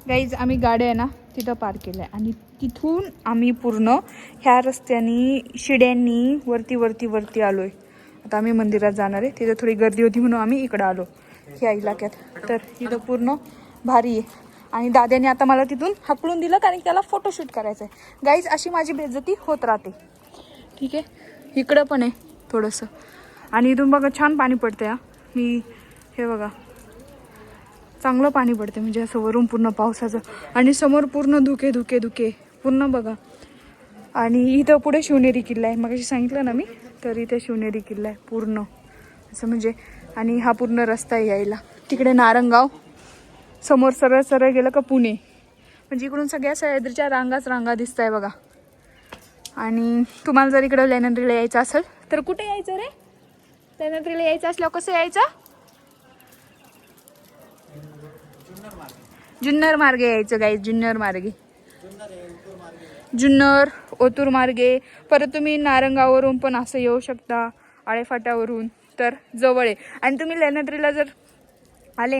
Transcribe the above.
Guys आम्ही गाड्या आहे ना तिथं पार्क केल्या आणि तिथून आम्ही पूर्ण ह्या रस्त्यानी शिड्यांनी वरती आलोय. आता आम्ही मंदिरात जाणार आहे. तिथं थोडी गर्दी होती म्हणून आम्ही इकडं आलो ह्या इलाक्यात. तर इथं पूर्ण भारी आहे. आणि दादाने आता मला तिथून हाकलून दिलं कारण त्याला फोटोशूट करायचं आहे. गाईज अशी माझी बेइज्जती होत राहते. ठीक आहे. इकडं पण आहे थोडंसं. आणि इथून बघा छान पाणी पडतं या. मी हे बघा चांगलं पाणी पडते म्हणजे असं वरून पूर्ण पावसाचं. आणि समोर पूर्ण धुके पूर्ण बघा. आणि इथं पुढे शिवनेरी किल्ला आहे. मग सांगितलं ना मी. तर इथे शिवनेरी किल्ला आहे पूर्ण असं म्हणजे. आणि हा पूर्ण रस्ता आहे यायला. तिकडे नारंगाव. समोर सरळ गेलं का पुणे. म्हणजे इकडून सगळ्या सह्याद्रीच्या रांगा दिसत आहे बघा. आणि तुम्हाला जर इकडं लेण्याद्रीला यायचं असेल तर कुठे यायचं रे? लेण्याद्रीला यायचं असल्यावर कसं यायचं? जुन्नर मार्गे यायचं गाईज. जुन्नर ओतूर मार्गे. परत तुम्ही नारंगावरून पण असं येऊ शकता. आळेफाट्यावरून. तर जवळ आहे. आणि तुम्ही लेण्याद्रीला जर